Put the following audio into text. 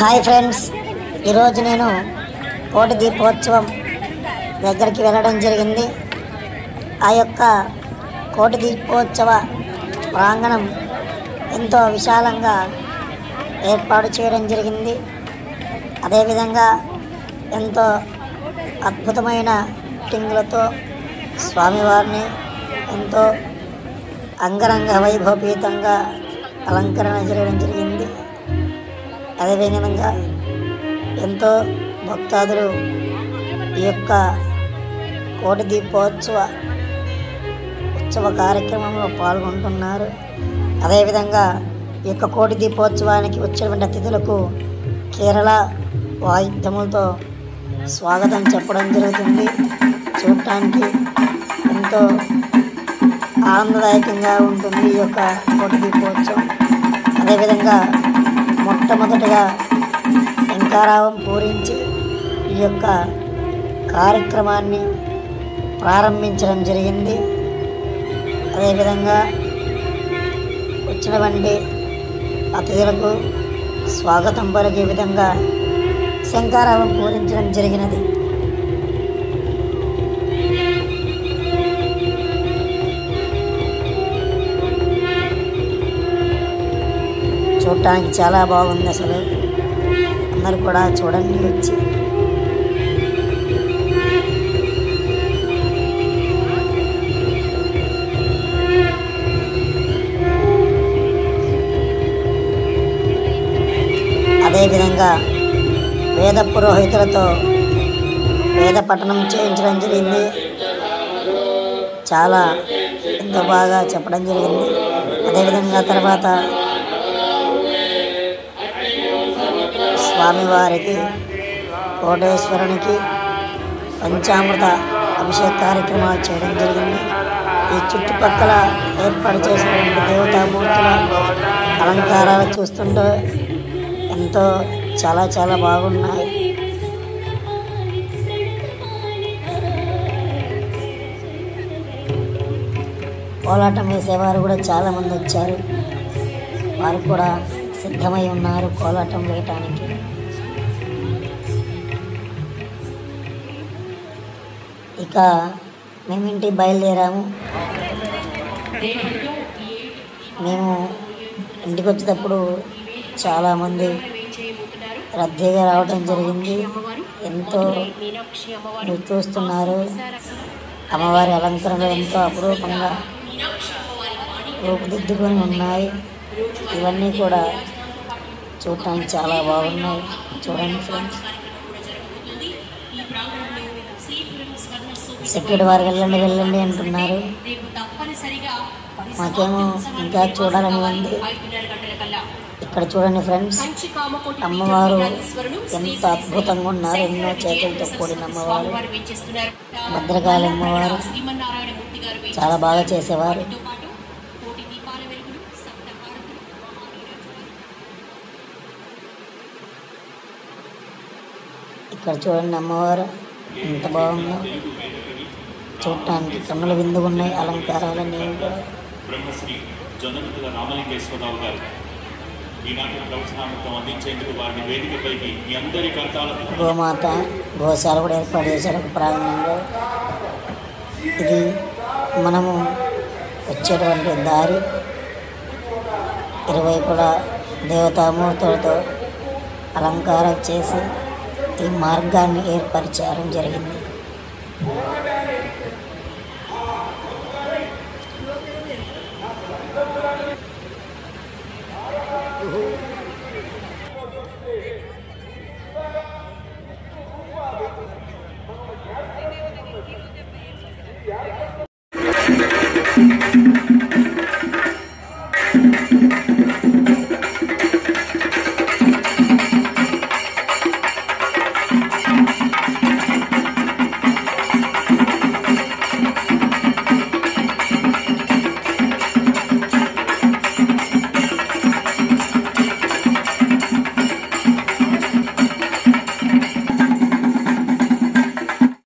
Hi friends, ఈరోజు నేను కోటి దీపోత్సవం దగ్గరికి వెళ్ళడం జరిగింది. ఆ యొక్క కోటి దీపోత్సవ ప్రాంగణం ఎంతో విశాలంగా ఏర్పాటు చేయడం జరిగింది. అదేవిధంగా ఎంతో అద్భుతమైన టింగులతో స్వామివారిని ఎంతో అంగరంగ వైభవపేతంగా అలంకరణ చేయడం జరిగింది. అదేవిధంగా ఎంతో భక్తాదులు ఈ యొక్క కోటి దీపోత్సవ కార్యక్రమంలో పాల్గొంటున్నారు. అదేవిధంగా ఈ యొక్క కోటి దీపోత్సవానికి వచ్చినటువంటి అతిథులకు కేరళ వాయిద్యములతో స్వాగతం చెప్పడం జరుగుతుంది. చూడటానికి ఎంతో ఆనందదాయకంగా ఉంటుంది ఈ యొక్క కోటి దీపోత్సవం. అదేవిధంగా మొట్టమొదటిగా శంఖారావం పూరించి ఈ యొక్క కార్యక్రమాన్ని ప్రారంభించడం జరిగింది. అదేవిధంగా వచ్చినటువంటి అతిథులకు స్వాగతం పలికే విధంగా శంఖారావం పూరించడం జరిగినది. చూడటానికి చాలా బాగుంది. అసలు అందరూ కూడా చూడండి వచ్చి. అదేవిధంగా వేద పురోహితులతో వేద పఠనం చేయించడం జరిగింది. చాలా ఎంతో బాగా చెప్పడం జరిగింది. అదేవిధంగా తర్వాత స్వామివారికి కోటేశ్వరునికి పంచామృత అభిషేక కార్యక్రమాలు చేయడం జరిగింది. ఈ చుట్టుపక్కల ఏర్పాటు చేసినటువంటి దేవతామూర్తుల అలంకారాలు చూస్తుంటే ఎంతో చాలా బాగున్నాయి. కోలాటం వేసేవారు కూడా చాలామంది వచ్చారు. వారు కూడా సిద్ధమై ఉన్నారు కోలాటం వేయటానికి. ఇక మేము ఇంటికి బయలుదేరాము. మేము ఇంటికి వచ్చేటప్పుడు చాలామంది రద్దీగా రావడం జరిగింది. ఎంతో మీరు చూస్తున్నారు అమ్మవారి అలంకరణలు ఎంతో అపురూపంగా రూపుదిద్దుకొని ఉన్నాయి. ఇవన్నీ కూడా చూడటానికి చాలా బాగున్నాయి. చూడండి ఫ్రెండ్స్. సెక్యూరిటీ వారు వెళ్ళండి అంటున్నారు. మాకేమో ఇంకా చూడాలని ఉంది. ఇక్కడ చూడండి ఫ్రెండ్స్, అమ్మవారు ఎంత అద్భుతంగా ఉన్నారు. ఎన్నో చేతులతో కూడిన అమ్మవారు, భద్రకాళి అమ్మవారు చాలా బాగా చేసేవారు. ఇక్కడ చూడండి అమ్మవారు ఎంత బాగుందో. చూడటానికి కన్నుల విందుగా ఉన్నాయి అలంకారాలన్నీ కూడా. గోమాత గోశాల కూడా ఏర్పాటు చేశారు ఒక ప్రాంగణంలో. ఇది మనము వచ్చేటువంటి దారి ఇరువైపులా దేవతామూర్తులతో అలంకారం చేసి ఈ మార్గాన్ని ఏర్పరచడం జరిగింది.